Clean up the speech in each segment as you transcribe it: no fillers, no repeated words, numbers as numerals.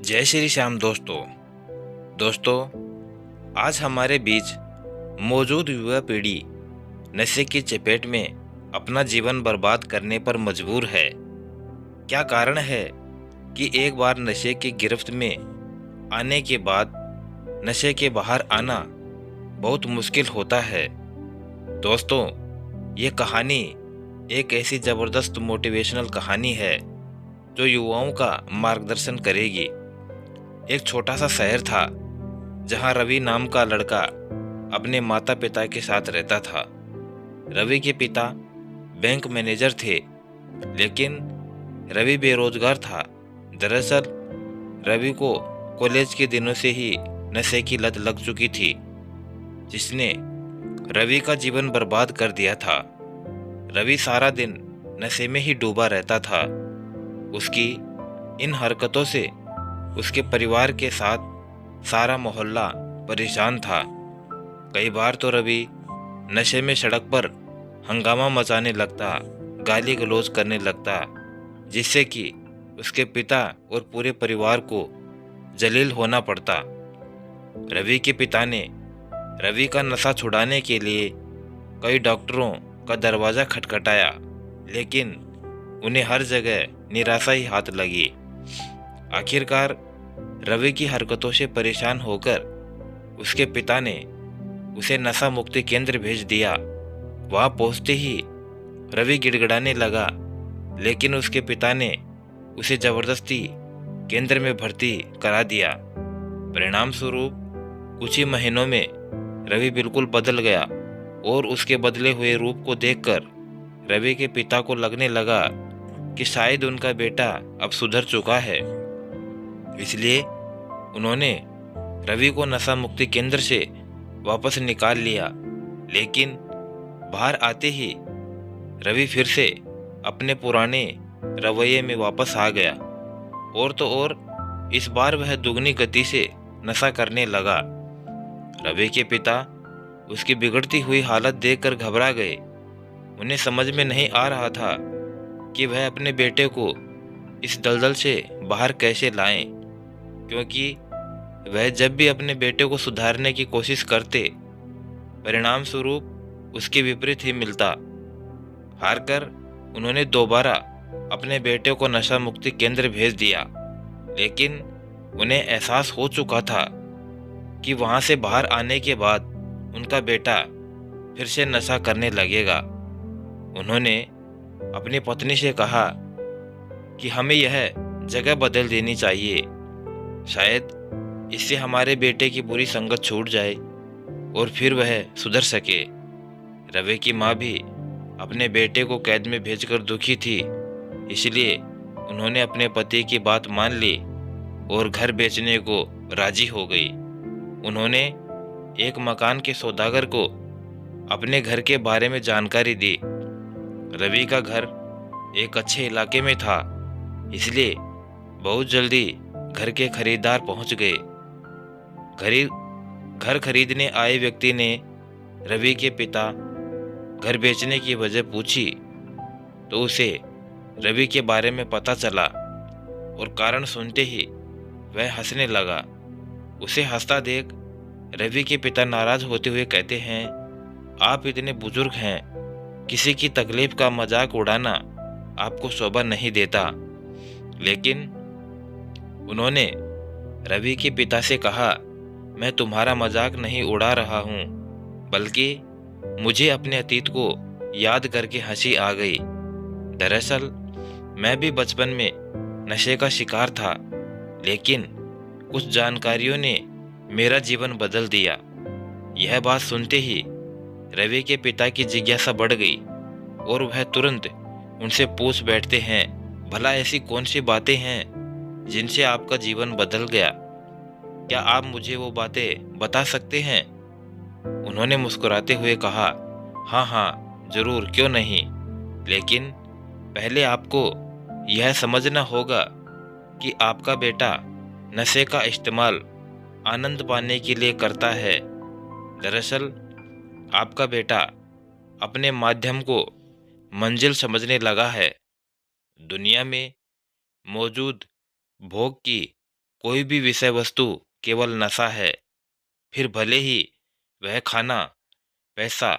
जय श्री श्याम दोस्तों। आज हमारे बीच मौजूद युवा पीढ़ी नशे की चपेट में अपना जीवन बर्बाद करने पर मजबूर है। क्या कारण है कि एक बार नशे की गिरफ्त में आने के बाद नशे के बाहर आना बहुत मुश्किल होता है। दोस्तों, ये कहानी एक ऐसी ज़बरदस्त मोटिवेशनल कहानी है जो युवाओं का मार्गदर्शन करेगी। एक छोटा सा शहर था जहां रवि नाम का लड़का अपने माता पिता के साथ रहता था। रवि के पिता बैंक मैनेजर थे, लेकिन रवि बेरोजगार था। दरअसल रवि को कॉलेज के दिनों से ही नशे की लत लग चुकी थी, जिसने रवि का जीवन बर्बाद कर दिया था। रवि सारा दिन नशे में ही डूबा रहता था। उसकी इन हरकतों से उसके परिवार के साथ सारा मोहल्ला परेशान था। कई बार तो रवि नशे में सड़क पर हंगामा मचाने लगता, गाली गलौज करने लगता, जिससे कि उसके पिता और पूरे परिवार को जलील होना पड़ता। रवि के पिता ने रवि का नशा छुड़ाने के लिए कई डॉक्टरों का दरवाज़ा खटखटाया, लेकिन उन्हें हर जगह निराशा ही हाथ लगी। आखिरकार रवि की हरकतों से परेशान होकर उसके पिता ने उसे नशा मुक्ति केंद्र भेज दिया। वहां पहुंचते ही रवि गिड़गिड़ाने लगा, लेकिन उसके पिता ने उसे जबरदस्ती केंद्र में भर्ती करा दिया। परिणाम स्वरूप कुछ ही महीनों में रवि बिल्कुल बदल गया और उसके बदले हुए रूप को देखकर रवि के पिता को लगने लगा कि शायद उनका बेटा अब सुधर चुका है। इसलिए उन्होंने रवि को नशा मुक्ति केंद्र से वापस निकाल लिया। लेकिन बाहर आते ही रवि फिर से अपने पुराने रवैये में वापस आ गया। और तो और इस बार वह दुगनी गति से नशा करने लगा। रवि के पिता उसकी बिगड़ती हुई हालत देखकर घबरा गए। उन्हें समझ में नहीं आ रहा था कि वह अपने बेटे को इस दलदल से बाहर कैसे लाएं, क्योंकि वह जब भी अपने बेटे को सुधारने की कोशिश करते, परिणाम स्वरूप उसके विपरीत ही मिलता। हारकर उन्होंने दोबारा अपने बेटे को नशा मुक्ति केंद्र भेज दिया, लेकिन उन्हें एहसास हो चुका था कि वहां से बाहर आने के बाद उनका बेटा फिर से नशा करने लगेगा। उन्होंने अपनी पत्नी से कहा कि हमें यह जगह बदल देनी चाहिए, शायद इससे हमारे बेटे की बुरी संगत छूट जाए और फिर वह सुधर सके। रवि की माँ भी अपने बेटे को कैद में भेजकर दुखी थी, इसलिए उन्होंने अपने पति की बात मान ली और घर बेचने को राजी हो गई। उन्होंने एक मकान के सौदागर को अपने घर के बारे में जानकारी दी। रवि का घर एक अच्छे इलाके में था, इसलिए बहुत जल्दी घर के खरीदार पहुंच गए। घर खरीदने आए व्यक्ति ने रवि के पिता घर बेचने की वजह पूछी, तो उसे रवि के बारे में पता चला और कारण सुनते ही वह हंसने लगा। उसे हंसता देख रवि के पिता नाराज होते हुए कहते हैं, आप इतने बुजुर्ग हैं, किसी की तकलीफ का मजाक उड़ाना आपको शोभा नहीं देता। लेकिन उन्होंने रवि के पिता से कहा, मैं तुम्हारा मजाक नहीं उड़ा रहा हूँ, बल्कि मुझे अपने अतीत को याद करके हंसी आ गई। दरअसल मैं भी बचपन में नशे का शिकार था, लेकिन कुछ जानकारियों ने मेरा जीवन बदल दिया। यह बात सुनते ही रवि के पिता की जिज्ञासा बढ़ गई और वह तुरंत उनसे पूछ बैठते हैं, भला ऐसी कौन सी बातें हैं जिनसे आपका जीवन बदल गया? क्या आप मुझे वो बातें बता सकते हैं? उन्होंने मुस्कुराते हुए कहा, हाँ हाँ जरूर, क्यों नहीं, लेकिन पहले आपको यह समझना होगा कि आपका बेटा नशे का इस्तेमाल आनंद पाने के लिए करता है। दरअसल आपका बेटा अपने माध्यम को मंजिल समझने लगा है। दुनिया में मौजूद भोग की कोई भी विषय वस्तु केवल नशा है, फिर भले ही वह खाना, पैसा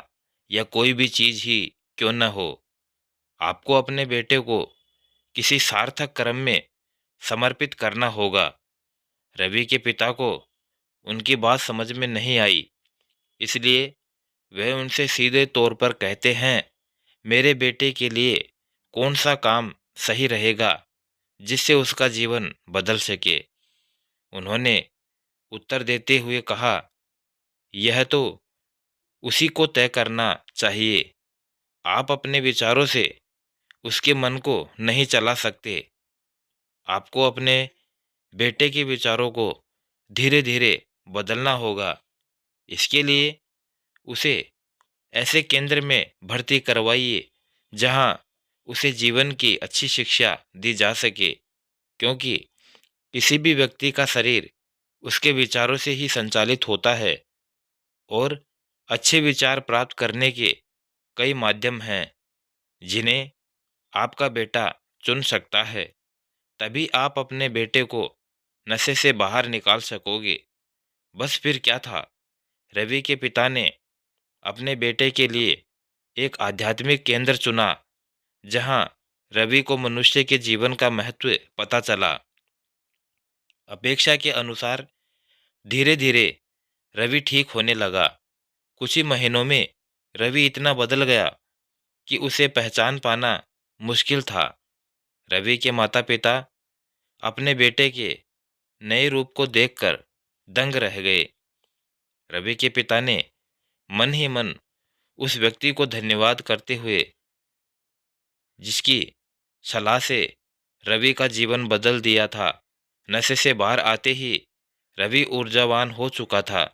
या कोई भी चीज ही क्यों न हो। आपको अपने बेटे को किसी सार्थक कर्म में समर्पित करना होगा। रवि के पिता को उनकी बात समझ में नहीं आई, इसलिए वह उनसे सीधे तौर पर कहते हैं, मेरे बेटे के लिए कौन सा काम सही रहेगा जिससे उसका जीवन बदल सके। उन्होंने उत्तर देते हुए कहा, यह तो उसी को तय करना चाहिए। आप अपने विचारों से उसके मन को नहीं चला सकते। आपको अपने बेटे के विचारों को धीरे धीरे बदलना होगा। इसके लिए उसे ऐसे केंद्र में भर्ती करवाइए जहां उसे जीवन की अच्छी शिक्षा दी जा सके, क्योंकि किसी भी व्यक्ति का शरीर उसके विचारों से ही संचालित होता है और अच्छे विचार प्राप्त करने के कई माध्यम हैं जिन्हें आपका बेटा चुन सकता है। तभी आप अपने बेटे को नशे से बाहर निकाल सकोगे। बस फिर क्या था, रवि के पिता ने अपने बेटे के लिए एक आध्यात्मिक केंद्र चुना जहां रवि को मनुष्य के जीवन का महत्व पता चला। अपेक्षा के अनुसार धीरे धीरे रवि ठीक होने लगा। कुछ ही महीनों में रवि इतना बदल गया कि उसे पहचान पाना मुश्किल था। रवि के माता पिता अपने बेटे के नए रूप को देखकर दंग रह गए। रवि के पिता ने मन ही मन उस व्यक्ति को धन्यवाद करते हुए जिसकी सलाह से रवि का जीवन बदल दिया था। नशे से बाहर आते ही रवि ऊर्जावान हो चुका था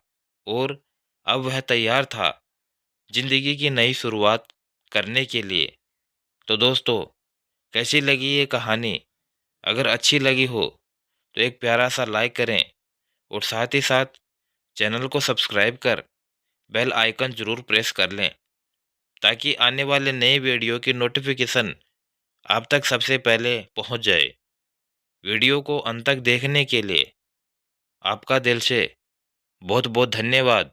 और अब वह तैयार था जिंदगी की नई शुरुआत करने के लिए। तो दोस्तों, कैसी लगी ये कहानी? अगर अच्छी लगी हो तो एक प्यारा सा लाइक करें और साथ ही साथ चैनल को सब्सक्राइब कर बेल आइकन जरूर प्रेस कर लें, ताकि आने वाले नए वीडियो की नोटिफिकेशन आप तक सबसे पहले पहुंच जाए। वीडियो को अंत तक देखने के लिए आपका दिल से बहुत बहुत धन्यवाद।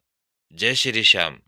जय श्री श्याम।